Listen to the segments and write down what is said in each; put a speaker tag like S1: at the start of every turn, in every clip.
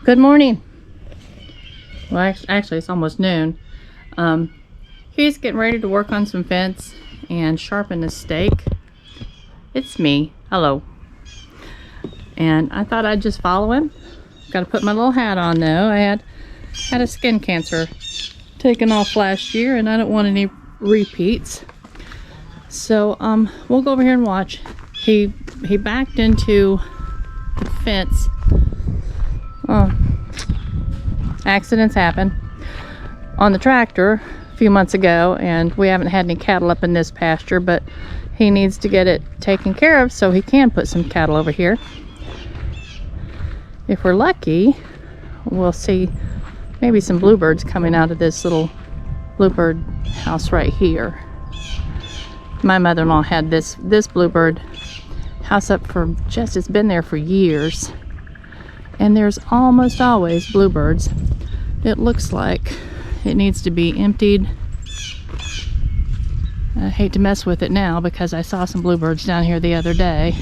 S1: Good morning. Well, actually, it's almost noon. He's getting ready to work on some fence and sharpen a stake. It's me. Hello. And I thought I'd just follow him. Got to put my little hat on though. I had a skin cancer taken off last year, and I don't want any repeats. So we'll go over here and watch. He backed into the fence. Accidents happen on the tractor a few months ago, and we haven't had any cattle up in this pasture, but he needs to get it taken care of so he can put some cattle over here. If we're lucky, we'll see maybe some bluebirds coming out of this little bluebird house right here. My mother-in-law had this bluebird house up for it's been there for years, and there's almost always bluebirds. It looks like it needs to be emptied. I hate to mess with it now because I saw some bluebirds down here the other day.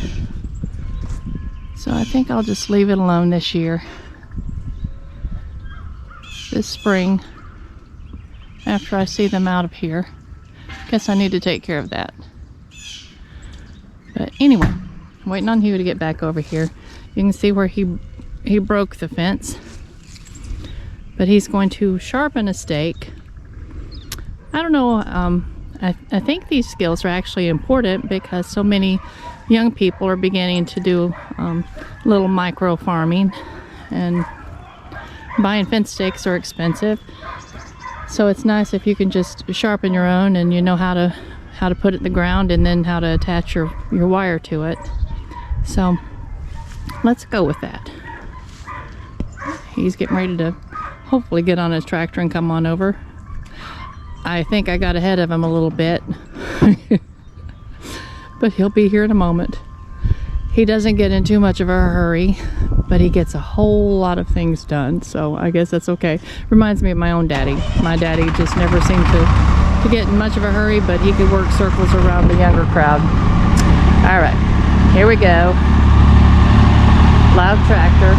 S1: So I think I'll just leave it alone this year. This spring, after I see them out of here, guess I need to take care of that. But anyway, I'm waiting on Hugh to get back over here. You can see where he broke the fence. But he's going to sharpen a stake. I don't know, I think these skills are actually important because so many young people are beginning to do little micro farming, and buying fence stakes are expensive. So it's nice if you can just sharpen your own and you know how to put it in the ground and then how to attach your wire to it. So let's go with that. He's getting ready to hopefully get on his tractor and come on over. I think I got ahead of him a little bit. But he'll be here in a moment. He doesn't get in too much of a hurry, but he gets a whole lot of things done, so I guess that's okay. Reminds me of my own daddy. My daddy just never seemed to get in much of a hurry, but he could work circles around the younger crowd. All right, here we go. Loud tractor.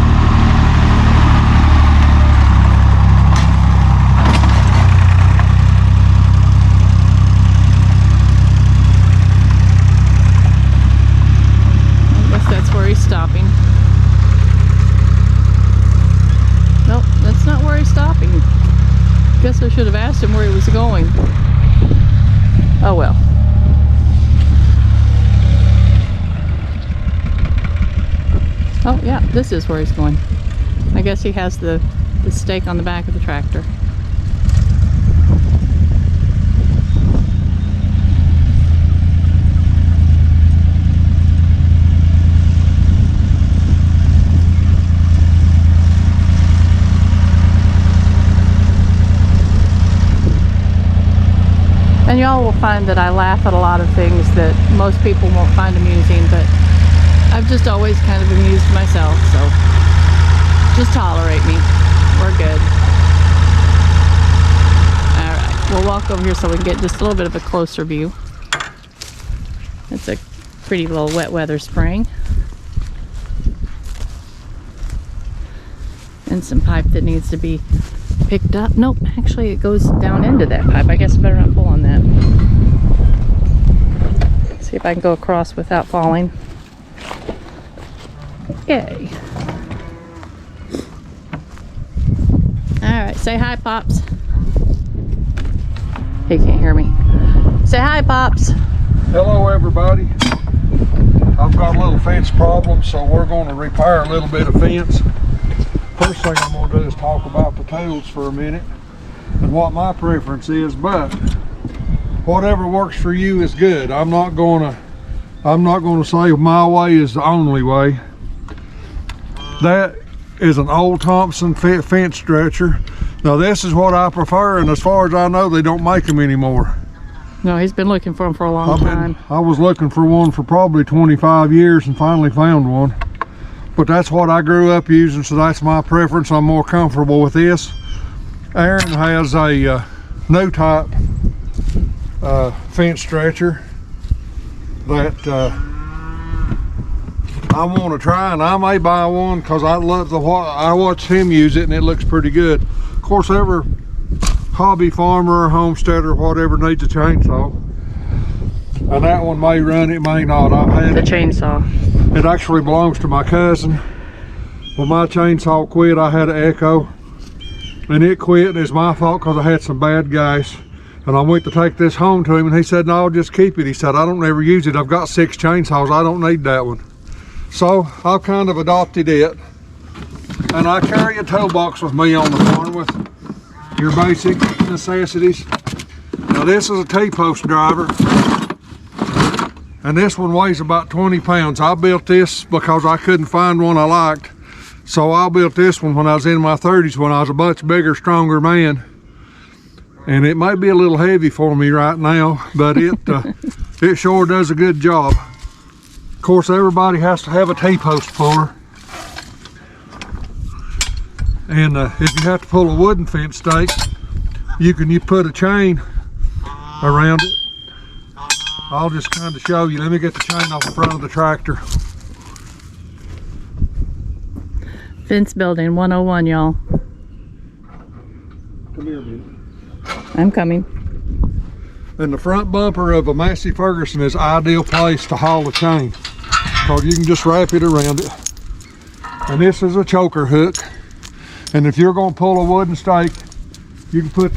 S1: Stopping. Nope, that's not where he's stopping. Guess I should have asked him where he was going. Oh well. Oh yeah, this is where he's going. I guess he has the stake on the back of the tractor. And y'all will find that I laugh at a lot of things that most people won't find amusing, but I've just always kind of amused myself, so just tolerate me. We're good. Alright, we'll walk over here so we can get just a little bit of a closer view. It's a pretty little wet weather spring. And some pipe that needs to be picked up. Nope, actually it goes down into that pipe. I guess I better not pull on that. See if I can go across without falling. Yay. Alright, say hi, Pops. He can't hear me. Say hi, Pops.
S2: Hello, everybody. I've got a little fence problem, so we're going to repair a little bit of fence. First thing I'm going to do is talk about the tools for a minute and what my preference is, but whatever works for you is good. I'm not going to say my way is the only way. That is an old Thompson fence stretcher. Now this is what I prefer, and as far as I know, they don't make them anymore.
S1: No, he's been looking for them for a long time.
S2: I was looking for one for probably 25 years and finally found one. But that's what I grew up using, so that's my preference. I'm more comfortable with this. Aaron has a no type fence stretcher that I want to try, and I may buy one because I love I watched him use it and it looks pretty good. Of course, every hobby farmer or homesteader or whatever needs a chainsaw, and that one may run, it may not. I've had
S1: The chainsaw.
S2: It actually belongs to my cousin. When my chainsaw quit, I had an Echo, and it quit, and it's my fault because I had some bad gas. And I went to take this home to him, and he said, no, just keep it. He said, I don't ever use it. I've got 6 chainsaws. I don't need that one. So I've kind of adopted it. And I carry a toolbox with me on the farm with your basic necessities. Now this is a T-post driver. And this one weighs about 20 pounds. I built this because I couldn't find one I liked. So I built this one when I was in my 30s, when I was a much bigger, stronger man. And it may be a little heavy for me right now, but it sure does a good job. Of course, everybody has to have a T-post puller. And if you have to pull a wooden fence stake, you put a chain around it. I'll just kind of show you. Let me get the chain off the front of the tractor.
S1: Fence building 101, y'all.
S2: Come here a minute.
S1: I'm coming.
S2: And the front bumper of a Massey Ferguson is ideal place to haul the chain, because you can just wrap it around it. And this is a choker hook. And if you're going to pull a wooden stake, you can put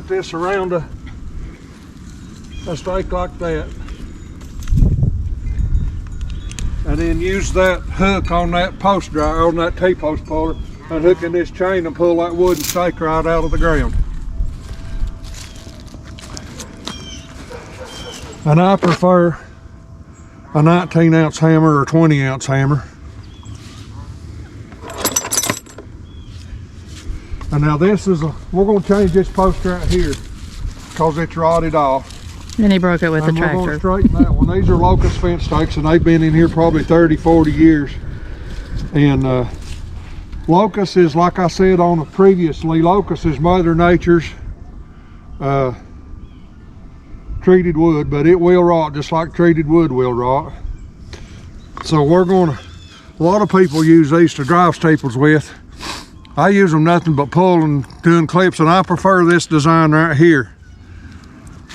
S2: this around a stake like that. And then use that hook on that post driver, on that T-post puller, and hook in this chain and pull that wooden stake right out of the ground. And I prefer a 19-ounce hammer or 20-ounce hammer. And now this is we're going to change this post right here because it's rotted off.
S1: And he broke it with the
S2: And we're going to
S1: tractor.
S2: straighten that one. These are locust fence stakes, and they've been in here probably 30, 40 years. And locust is, like I said on previously, locust is Mother Nature's treated wood, but it will rot just like treated wood will rot. So we're going to, a lot of people use these to drive steeples with. I use them nothing but pulling, doing clips, and I prefer this design right here,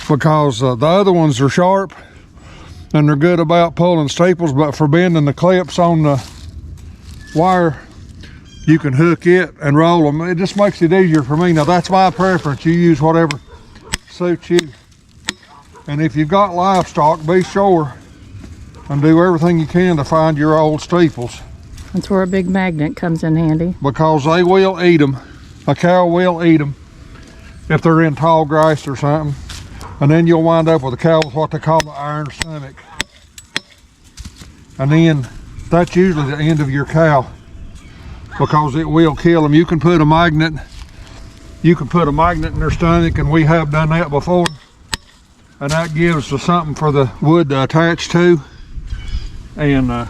S2: because the other ones are sharp and they're good about pulling staples, but for bending the clips on the wire, you can hook it and roll them. It just makes it easier for me. Now that's my preference. You use whatever suits you. And if you've got livestock, be sure and do everything you can to find your old steeples,
S1: That's where a big magnet comes in handy.
S2: because they will eat them. A cow will eat them if they're in tall grass or something. And then you'll wind up with a cow with what they call the iron stomach. And then that's usually the end of your cow, because it will kill them. You can put a magnet in their stomach, and we have done that before. And that gives us something for the wood to attach to. And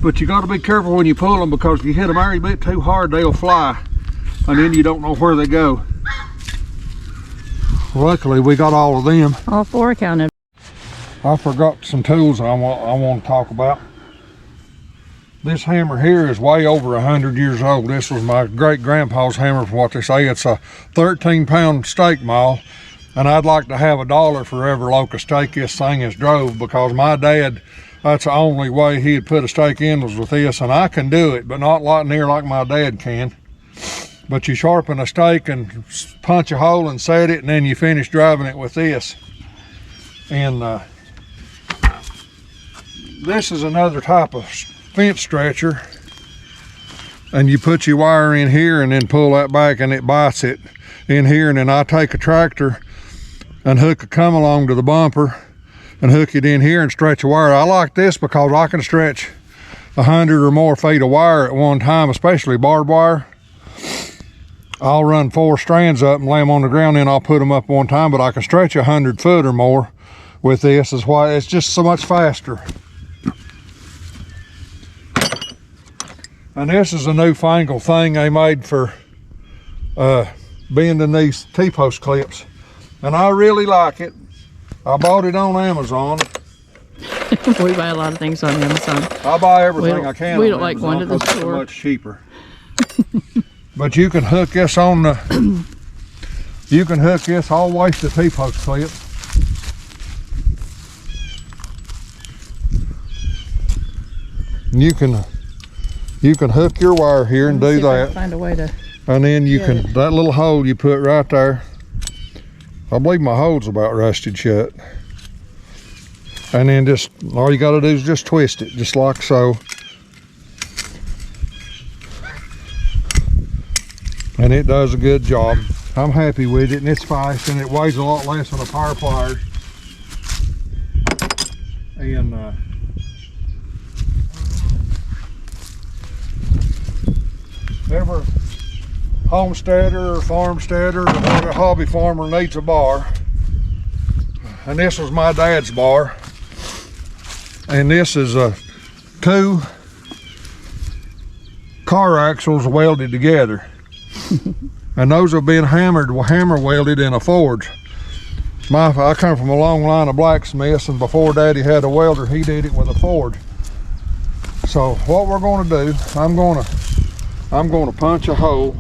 S2: but you got to be careful when you pull them, because if you hit them every bit too hard, they'll fly, and then you don't know where they go. Luckily, we got all of them.
S1: All 4 counted.
S2: I forgot some tools I want to talk about. This hammer here is way over 100 years old. This was my great-grandpa's hammer, from what they say. It's a 13-pound stake maul, and I'd like to have $1 for every locust stake this thing has drove, because my dad, that's the only way he'd put a stake in was with this, and I can do it, but not near like my dad can. But you sharpen a stake and punch a hole and set it, and then you finish driving it with this. And this is another type of fence stretcher, and you put your wire in here and then pull that back, and it bites it in here. And then I take a tractor and hook a come along to the bumper and hook it in here and stretch a wire. I like this because I can stretch 100 or more feet of wire at one time, especially barbed wire. I'll run 4 strands up and lay them on the ground, then I'll put them up one time, but I can stretch 100 foot or more with this. Is why it's just so much faster. And this is a newfangled thing they made for bending these T-post clips. And I really like it. I bought it on Amazon.
S1: We buy a lot of things on Amazon.
S2: I buy everything I can.
S1: We
S2: on
S1: don't like
S2: Amazon
S1: going to the
S2: 'cause it's
S1: store.
S2: much cheaper. But you can hook this on the. You can hook this all the way to the T-post clip. And you can hook your wire here and do that.
S1: Find a way to.
S2: And then you can, that little hole you put right there, I believe my hole's about rusted shut. And then just, all you gotta do is just twist it, just like so. And it does a good job. I'm happy with it, and it's fast, and it weighs a lot less than a power pliers. And every homesteader or farmsteader or whatever hobby farmer needs a bar. And this was my dad's bar. And this is two car axles welded together. And those have been hammer welded in a forge. I come from a long line of blacksmiths, and before Daddy had a welder, he did it with a forge. So what we're going to do, I'm going to punch a hole.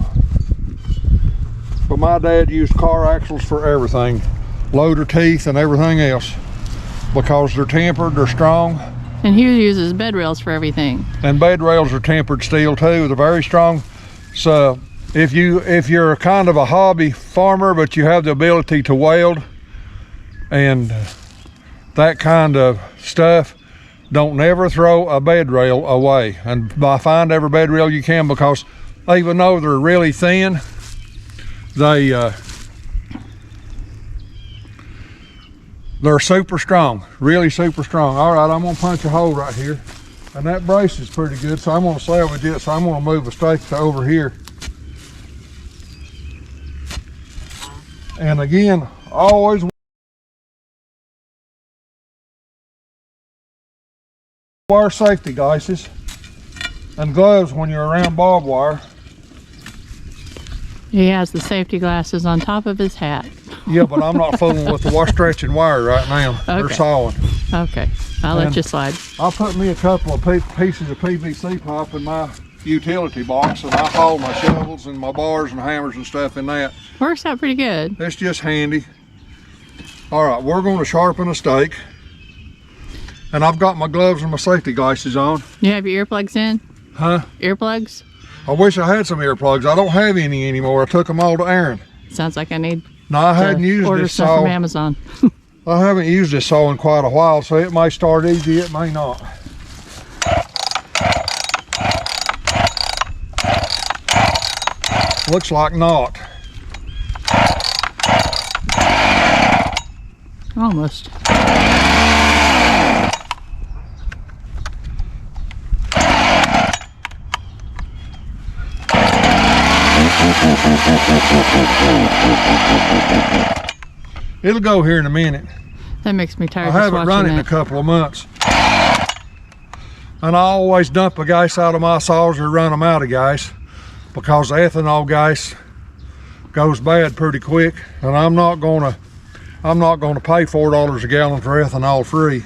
S2: But my dad used car axles for everything, loader teeth and everything else, because they're tempered, they're strong.
S1: And Hugh uses bed rails for everything.
S2: And bed rails are tempered steel too. They're very strong. So if you're kind of a hobby farmer, but you have the ability to weld and that kind of stuff, don't never throw a bed rail away. And find every bed rail you can, because even though they're really thin, they're super strong, really super strong. All right, I'm gonna punch a hole right here, and that brace is pretty good, so I'm gonna salvage it. So I'm gonna move a stake to over here. And again, always wear safety glasses and gloves when you're around barbed wire.
S1: He has the safety glasses on top of his hat.
S2: Yeah, but I'm not fooling with the stretching wire right now. Okay. They're sawing.
S1: Okay, I'll let you slide.
S2: I'll put me a couple of pieces of PVC pipe in my utility box, and I haul my shovels and my bars and hammers and stuff in that.
S1: Works out pretty good.
S2: It's just handy. All right, we're going to sharpen a stake. And I've got my gloves and my safety glasses on.
S1: You have your earplugs in?
S2: Huh?
S1: Earplugs?
S2: I wish I had some earplugs. I don't have any anymore. I took them all to Aaron.
S1: Sounds like I need
S2: no, I hadn't used
S1: order
S2: this
S1: some
S2: saw
S1: from Amazon.
S2: I haven't used this saw in quite a while, so it may start easy, it may not. Looks like not.
S1: Almost.
S2: It'll go here in a minute.
S1: That makes me tired.
S2: I haven't run it in a couple of months. And I always dump a gas out of my saws or run them out of gas, because the ethanol gas goes bad pretty quick, and I'm not gonna pay $4 a gallon for ethanol free.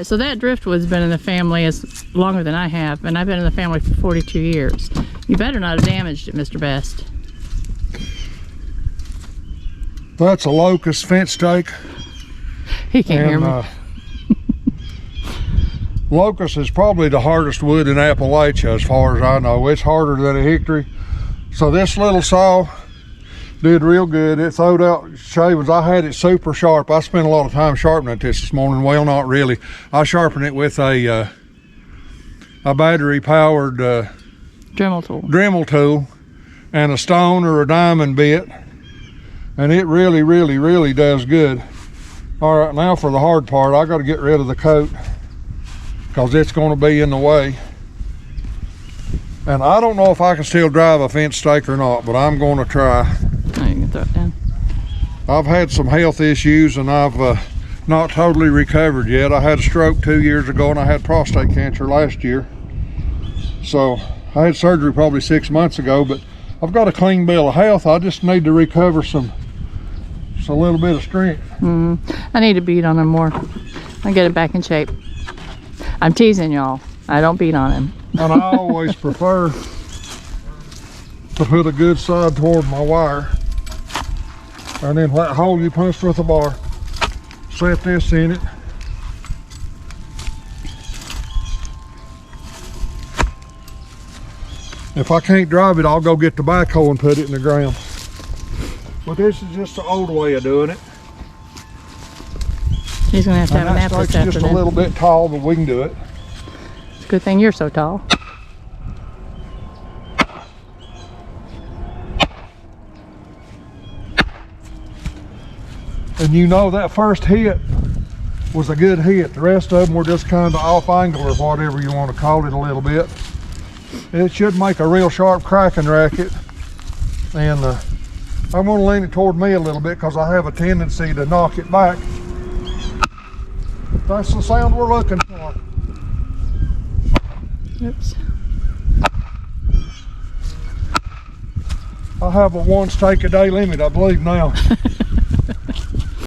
S1: so that driftwood's been in the family as longer than I have, and I've been in the family for 42 years. You better not have damaged it, Mr. Best.
S2: That's a locust fence stake.
S1: He can't hear me.
S2: Locust is probably the hardest wood in Appalachia as far as I know. It's harder than a hickory. So this little saw did real good. It throwed out shavings. I had it super sharp. I spent a lot of time sharpening this morning. Well, not really. I sharpened it with a battery powered Dremel tool and a stone or a diamond bit, and it really does good. All right, now for the hard part. I got to get rid of the coat because it's going to be in the way. And I don't know if I can still drive a fence stake or not, but I'm going to try.
S1: Oh, you can throw it down.
S2: I've had some health issues and I've not totally recovered yet. I had a stroke 2 years ago and I had prostate cancer last year. So I had surgery probably 6 months ago, but I've got a clean bill of health. I just need to recover a little bit of strength.
S1: I need to beat on him more. I'll get it back in shape. I'm teasing y'all. I don't beat on him.
S2: And I always prefer to put a good side toward my wire. And then that hole you punched with a bar, set this in it. If I can't drive it, I'll go get the backhoe and put it in the ground. But this is just the old way of doing it.
S1: He's gonna have to have a nap this afternoon.
S2: Just a little bit tall, but we can do it.
S1: It's a good thing you're so tall.
S2: And you know that first hit was a good hit. The rest of them were just kind of off angle or whatever you want to call it a little bit. It should make a real sharp cracking racket. And I'm going to lean it toward me a little bit because I have a tendency to knock it back. That's the sound we're looking for.
S1: Oops.
S2: I have a 1 stake a day limit, I believe now.